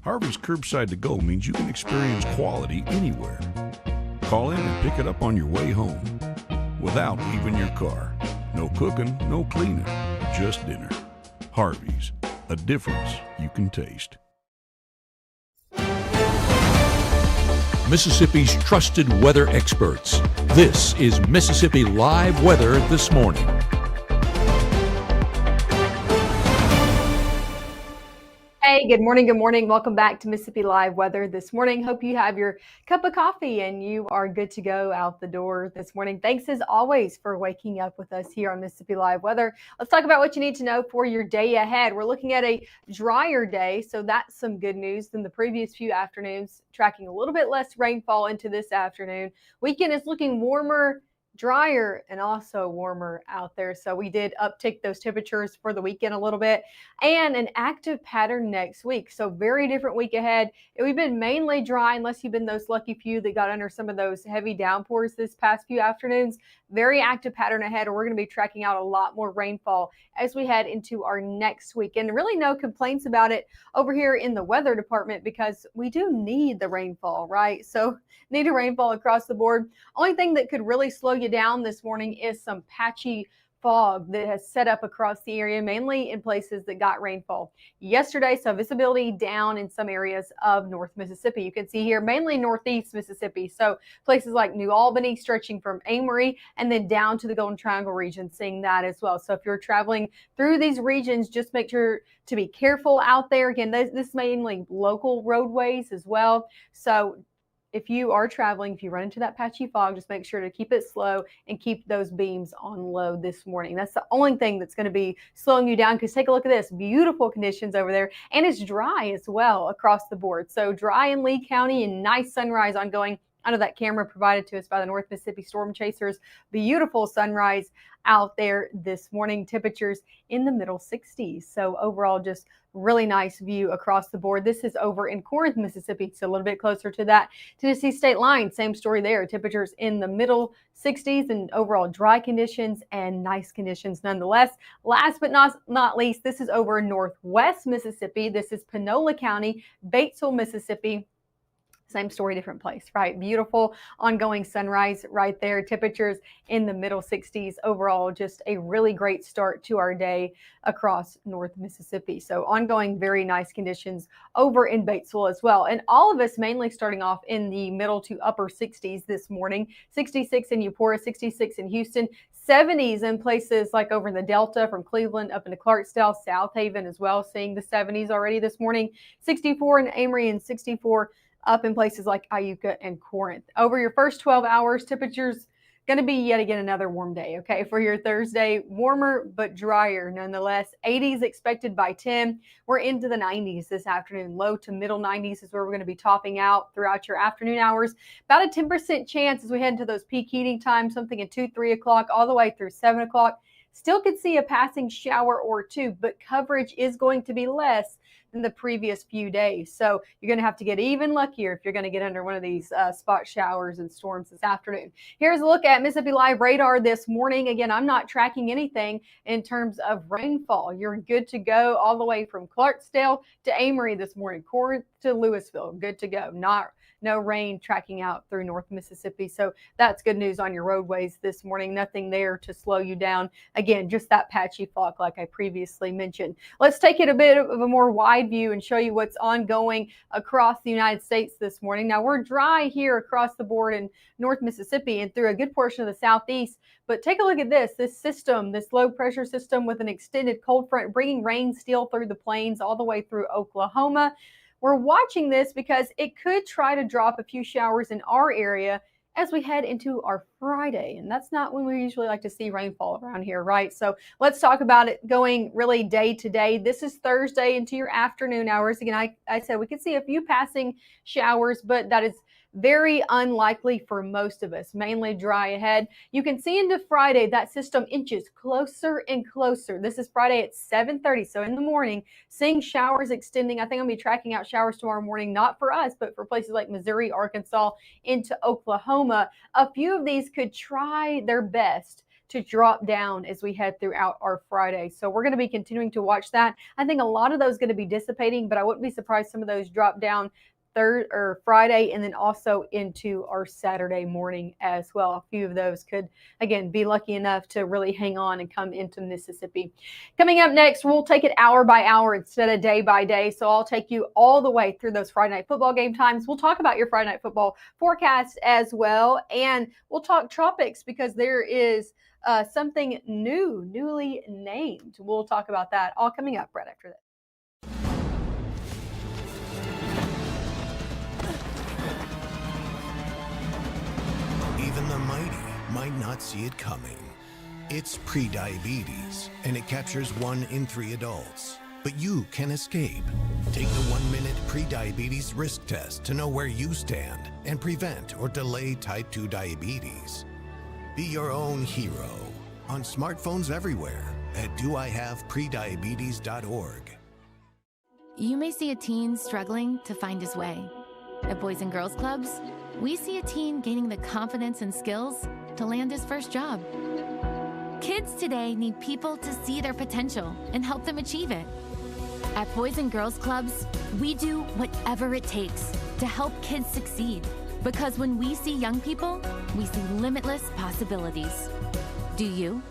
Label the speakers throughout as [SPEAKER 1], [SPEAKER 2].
[SPEAKER 1] Harvey's Curbside to Go means you can experience quality anywhere. Call in and pick it up on your way home without leaving your car. No cooking, no cleaning, just dinner. Harvey's, a difference you can taste.
[SPEAKER 2] Mississippi's trusted weather experts. This is Mississippi Live Weather This Morning.
[SPEAKER 3] Hey, good morning. Good morning. Welcome back to Mississippi Live Weather This Morning. Hope you have your cup of coffee and you are good to go out the door this morning. Thanks as always for waking up with us here on Mississippi Live Weather. Let's talk about what you need to know for your day ahead. We're looking at a drier day, so that's some good news than the previous few afternoons, tracking a little bit less rainfall into this afternoon. Weekend is looking warmer, drier, and also warmer out there. So we did uptick those temperatures for the weekend a little bit, and an active pattern next week. So very different week ahead. We've been mainly dry unless you've been those lucky few that got under some of those heavy downpours this past few afternoons. Very active pattern ahead, and we're going to be tracking out a lot more rainfall as we head into our next week. And really no complaints about it over here in the weather department because we do need the rainfall, right? So need a rainfall across the board. Only thing that could really slow you down this morning is some patchy fog that has set up across the area, mainly in places that got rainfall yesterday. So visibility down in some areas of North Mississippi. You can see here mainly northeast Mississippi. So places like New Albany, stretching from Amory and then down to the Golden Triangle region, seeing that as well. So if you're traveling through these regions, just make sure to be careful out there. Again, this is mainly local roadways as well. So if you are traveling, if you run into that patchy fog, just make sure to keep it slow and keep those beams on low this morning. That's the only thing that's going to be slowing you down, because take a look at this. Beautiful conditions over there, and it's dry as well across the board. So dry in Lee County and nice sunrise ongoing. I know that camera provided to us by the North Mississippi Storm Chasers. Beautiful sunrise out there this morning. Temperatures in the middle 60s. So overall, just really nice view across the board. This is over in Corinth, Mississippi, so a little bit closer to that Tennessee state line. Same story there. Temperatures in the middle 60s and overall dry conditions and nice conditions nonetheless. Last but not least, this is over in northwest Mississippi. This is Panola County, Batesville, Mississippi. Same story, different place, right? Beautiful ongoing sunrise right there. Temperatures in the middle 60s. Overall, just a really great start to our day across North Mississippi. So ongoing, very nice conditions over in Batesville as well. And all of us mainly starting off in the middle to upper 60s this morning. 66 in Eupora, 66 in Houston, 70s in places like over in the Delta from Cleveland up into Clarksdale, South Haven as well, seeing the 70s already this morning. 64 in Amory and 64 up in places like Iuka and Corinth. Over your first 12 hours, temperatures going to be yet again another warm day, okay, for your Thursday. Warmer but drier nonetheless. 80s expected by 10. We're into the 90s this afternoon. Low to middle 90s is where we're going to be topping out throughout your afternoon hours. About a 10% chance as we head into those peak heating times, something at 2, 3 o'clock all the way through 7 o'clock. Still could see a passing shower or two, but coverage is going to be less than the previous few days. So you're going to have to get even luckier if you're going to get under one of these spot showers and storms this afternoon. Here's a look at Mississippi Live radar this morning. Again, I'm not tracking anything in terms of rainfall. You're good to go all the way from Clarksdale to Amory this morning, Corinth to Louisville. Good to go. No rain tracking out through North Mississippi. So that's good news on your roadways this morning. Nothing there to slow you down. Again, just that patchy fog like I previously mentioned. Let's take it a bit of a more wide view and show you what's ongoing across the United States this morning. Now, we're dry here across the board in North Mississippi and through a good portion of the southeast. But take a look at this system, this low pressure system with an extended cold front bringing rain still through the plains all the way through Oklahoma. We're watching this because it could try to drop a few showers in our area as we head into our Friday. And that's not when we usually like to see rainfall around here, right? So let's talk about it going really day to day. This is Thursday into your afternoon hours. Again, I said we could see a few passing showers, but that is very unlikely for most of us, mainly dry ahead. You can see into Friday, that system inches closer and closer. This is Friday at 7:30. So in the morning, seeing showers extending. I think I'm going to be tracking out showers tomorrow morning, not for us, but for places like Missouri, Arkansas, into Oklahoma. A few of these could try their best to drop down as we head throughout our Friday. So we're going to be continuing to watch that. I think a lot of those going to be dissipating, but I wouldn't be surprised some of those drop down Friday, and then also into our Saturday morning as well. A few of those could, again, be lucky enough to really hang on and come into Mississippi. Coming up next, we'll take it hour by hour instead of day by day. So I'll take you all the way through those Friday night football game times. We'll talk about your Friday night football forecast as well. And we'll talk tropics because there is something newly named. We'll talk about that all coming up right after this.
[SPEAKER 4] Even the mighty might not see it coming. It's prediabetes, and it captures 1 in 3 adults. But you can escape. Take the 1-minute prediabetes risk test to know where you stand and prevent or delay type 2 diabetes. Be your own hero on smartphones everywhere at doihaveprediabetes.org.
[SPEAKER 5] You may see a teen struggling to find his way. At Boys and Girls Clubs, we see a teen gaining the confidence and skills to land his first job. Kids today need people to see their potential and help them achieve it. At Boys and Girls Clubs, we do whatever it takes to help kids succeed. Because when we see young people, we see limitless possibilities. Do you?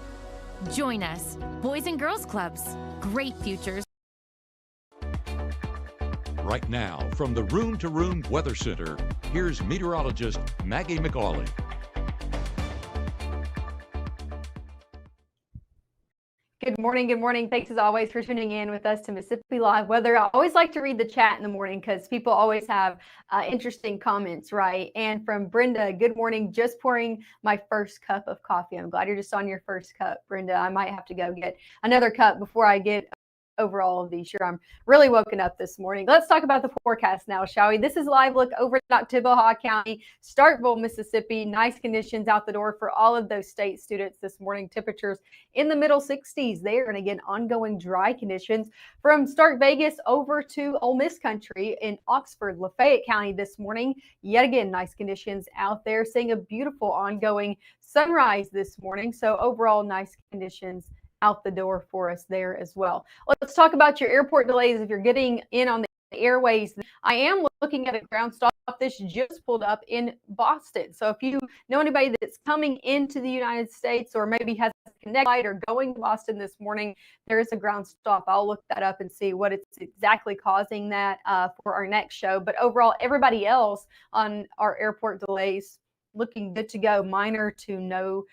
[SPEAKER 5] Join us, Boys and Girls Clubs. Great futures.
[SPEAKER 2] Right now, from the Room to Room Weather Center, here's meteorologist Maggie McAuley.
[SPEAKER 3] Good morning. Good morning. Thanks as always for tuning in with us to Mississippi Live Weather. I always like to read the chat in the morning because people always have interesting comments, right? And from Brenda, good morning. Just pouring my first cup of coffee. I'm glad you're just on your first cup, Brenda. I might have to go get another cup before I get over all of these. Sure, I'm really woken up this morning. Let's talk about the forecast now, shall we? This is live look over Oktibbeha County, Starkville, Mississippi. Nice conditions out the door for all of those state students this morning. Temperatures in the middle 60s there, and again, ongoing dry conditions from Stark Vegas over to Ole Miss country in Oxford, Lafayette County this morning. Yet again, nice conditions out there. Seeing a beautiful ongoing sunrise this morning. So overall, nice conditions out the door for us there as well. Let's talk about your airport delays. If you're getting in on the airways, I am looking at a ground stop that's just pulled up in Boston. So if you know anybody that's coming into the United States or maybe has a connect flight or going to Boston this morning, there is a ground stop. I'll look that up and see what it's exactly causing that for our next show. But overall, everybody else on our airport delays looking good to go, minor to no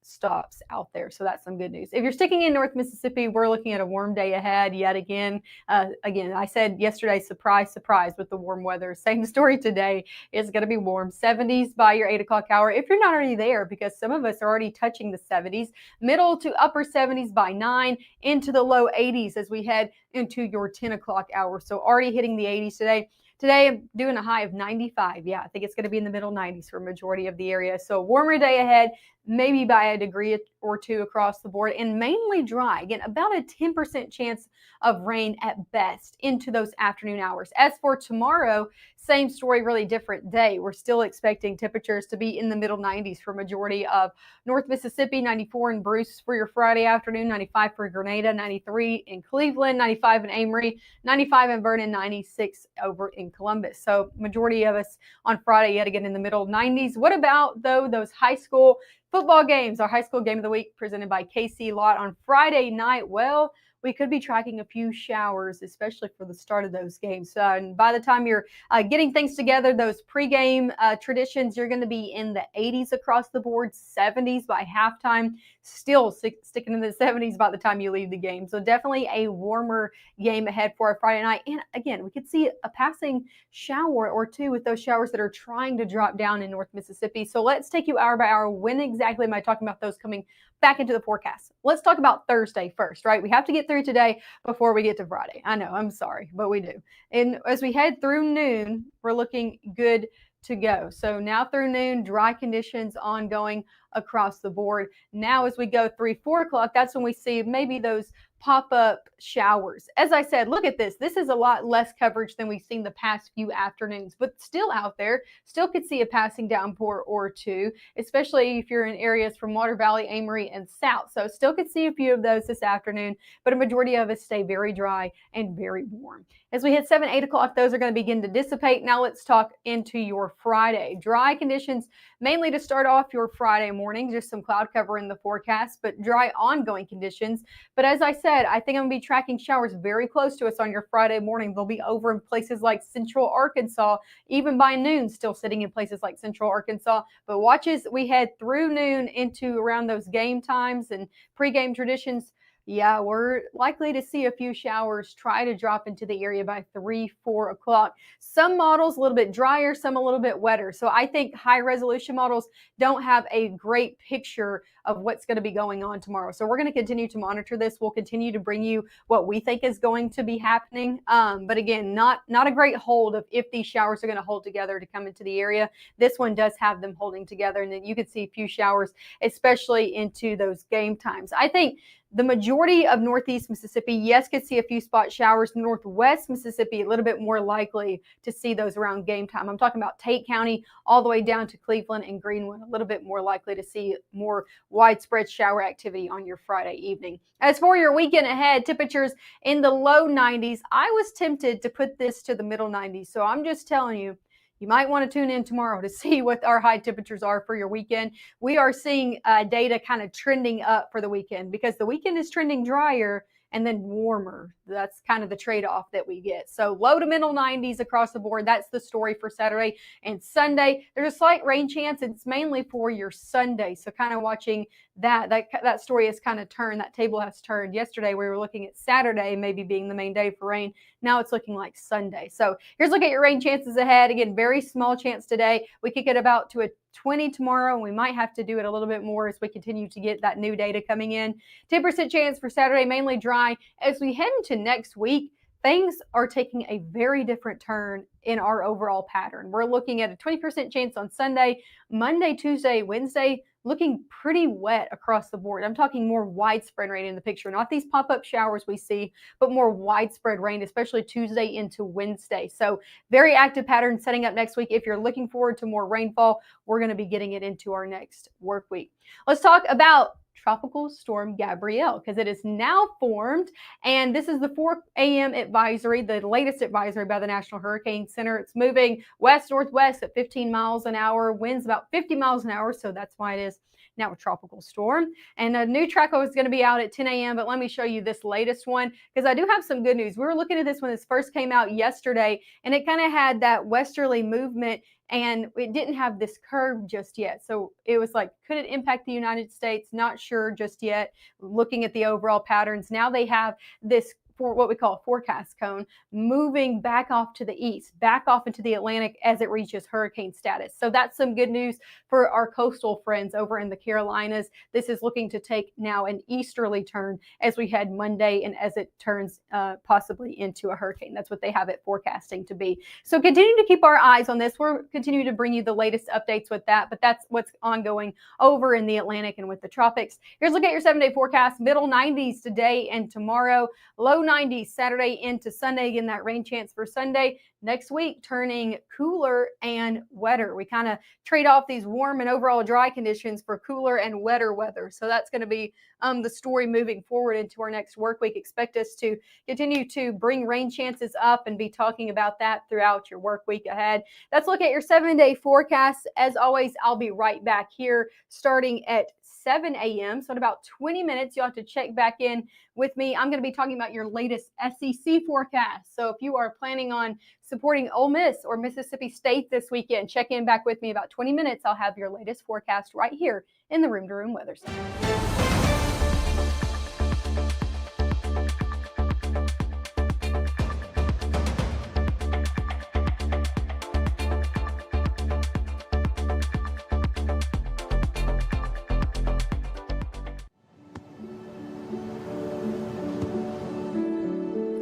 [SPEAKER 3] stops out there. So that's some good news. If you're sticking in North Mississippi, we're looking at a warm day ahead yet again. I said yesterday, surprise, surprise with the warm weather. Same story today. It's going to be warm. 70s by your 8 o'clock hour. If you're not already there, because some of us are already touching the 70s, middle to upper 70s by 9, into the low 80s as we head into your 10 o'clock hour. So already hitting the 80s today. Today, I'm doing a high of 95. Yeah, I think it's going to be in the middle 90s for a majority of the area. So warmer day ahead, maybe by a degree or two across the board, and mainly dry. Again, about a 10% chance of rain at best into those afternoon hours. As for tomorrow, same story, really different day. We're still expecting temperatures to be in the middle 90s for majority of North Mississippi, 94 in Bruce for your Friday afternoon, 95 for Grenada, 93 in Cleveland, 95 in Amory, 95 in Vernon, 96 over in Columbus. So majority of us on Friday yet again in the middle 90s. What about, though, those high school football games? Our high school game of the week presented by KC Lott on Friday night. Well, we could be tracking a few showers, especially for the start of those games. And by the time you're getting things together, those pregame traditions, you're going to be in the 80s across the board, 70s by halftime, still sticking in the 70s by the time you leave the game. So definitely a warmer game ahead for our Friday night. And again, we could see a passing shower or two with those showers that are trying to drop down in North Mississippi. So let's take you hour by hour. When exactly am I talking about those coming back into the forecast? Let's talk about Thursday first, right? We have to get through today before we get to Friday. I know, I'm sorry, but we do. And as we head through noon, we're looking good to go. So now through noon, dry conditions ongoing across the board. Now as we go 3-4 o'clock, that's when we see maybe those pop-up showers. As I said, look at this. This is a lot less coverage than we've seen the past few afternoons, but still out there, still could see a passing downpour or two, especially if you're in areas from Water Valley, Amory, and south. So still could see a few of those this afternoon, but a majority of us stay very dry and very warm. As we hit 7, 8 o'clock, those are going to begin to dissipate. Now let's talk into your Friday. Dry conditions mainly to start off your Friday morning, just some cloud cover in the forecast, but dry ongoing conditions. But as I said, I think I'm going to be tracking showers very close to us on your Friday morning. They'll be over in places like Central Arkansas, even by noon, still sitting in places like Central Arkansas. But watch as we head through noon into around those game times and pregame traditions. Yeah, we're likely to see a few showers try to drop into the area by 3, 4 o'clock. Some models a little bit drier, some a little bit wetter. So I think high resolution models don't have a great picture of what's going to be going on tomorrow. So we're going to continue to monitor this. We'll continue to bring you what we think is going to be happening. But again, not a great hold of if these showers are going to hold together to come into the area. This one does have them holding together, and then you can see a few showers, especially into those game times. I think the majority of Northeast Mississippi, yes, could see a few spot showers. Northwest Mississippi, a little bit more likely to see those around game time. I'm talking about Tate County all the way down to Cleveland and Greenwood, a little bit more likely to see more widespread shower activity on your Friday evening. As for your weekend ahead, temperatures in the low 90s. I was tempted to put this to the middle 90s, so I'm just telling you, you might want to tune in tomorrow to see what our high temperatures are for your weekend. We are seeing data kind of trending up for the weekend because the weekend is trending drier and then warmer. That's kind of the trade-off that we get. So low to middle 90s across the board. That's the story for Saturday and Sunday. There's a slight rain chance. It's mainly for your Sunday. So kind of watching that story has kind of turned. That table has turned. Yesterday we were looking at Saturday maybe being the main day for rain. Now it's looking like Sunday. So here's a look at your rain chances ahead. Again, very small chance today. We could get about to a 20 tomorrow, and we might have to do it a little bit more as we continue to get that new data coming in. 10% chance for Saturday, mainly dry. As we head into next week, things are taking a very different turn in our overall pattern. We're looking at a 20% chance on Sunday, Monday, Tuesday, Wednesday, looking pretty wet across the board. I'm talking more widespread rain in the picture, not these pop-up showers we see, but more widespread rain, especially Tuesday into Wednesday. So very active pattern setting up next week. If you're looking forward to more rainfall, we're going to be getting it into our next work week. Let's talk about Tropical Storm Gabrielle, because it is now formed, and this is the 4 a.m. advisory, the latest advisory by the National Hurricane Center. It's moving west-northwest at 15 miles an hour, winds about 50 miles an hour, so that's why it is now a tropical storm. And a new track is going to be out at 10 a.m., but let me show you this latest one, because I do have some good news. We were looking at this when this first came out yesterday, and it kind of had that westerly movement, and it didn't have this curve just yet. So it was like, could it impact the United States? Not sure just yet. Looking at the overall patterns, now they have this for what we call a forecast cone moving back off to the east, back off into the Atlantic as it reaches hurricane status. So that's some good news for our coastal friends over in the Carolinas. This is looking to take now an easterly turn as we head Monday and as it turns possibly into a hurricane. That's what they have it forecasting to be. So continue to keep our eyes on this. We'll continue to bring you the latest updates with that, but that's what's ongoing over in the Atlantic and with the tropics. Here's a look at your 7-day forecast. Middle 90s today and tomorrow, low 90s Saturday into Sunday. Again, that rain chance for Sunday. Next week, turning cooler and wetter. We kind of trade off these warm and overall dry conditions for cooler and wetter weather. So that's going to be the story moving forward into our next work week. Expect us to continue to bring rain chances up and be talking about that throughout your work week ahead. Let's look at your 7-day forecast. As always, I'll be right back here starting at 7 a.m. So in about 20 minutes, you'll have to check back in with me. I'm going to be talking about your latest SEC forecast. So if you are planning on supporting Ole Miss or Mississippi State this weekend, check in back with me about 20 minutes. I'll have your latest forecast right here in the Room to Room Weather Center.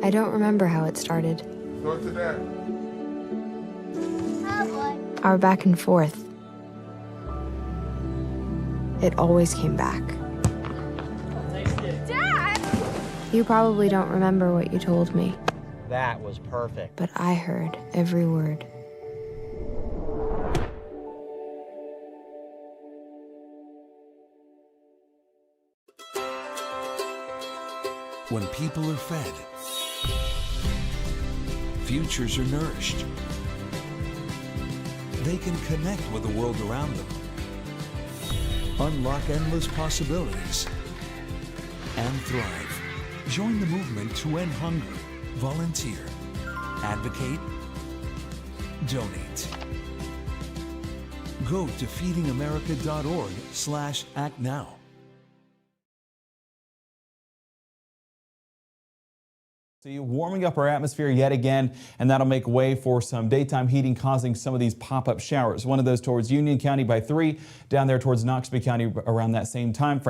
[SPEAKER 6] I don't remember how it started.
[SPEAKER 7] North of that.
[SPEAKER 6] Our back and forth. It always came back.
[SPEAKER 8] Dad!
[SPEAKER 6] You probably don't remember what you told me,
[SPEAKER 7] That was perfect.
[SPEAKER 6] but I heard every word.
[SPEAKER 8] When people are fed, futures are nourished. They can connect with the world around them, unlock endless possibilities, and thrive. Join the movement to end hunger. Volunteer. Advocate. Donate. Go to feedingamerica.org/act now.
[SPEAKER 9] See, warming up our atmosphere yet again, and that'll make way for some daytime heating, causing some of these pop-up showers. One of those towards Union County by 3, down there towards Noxubee County around that same time frame.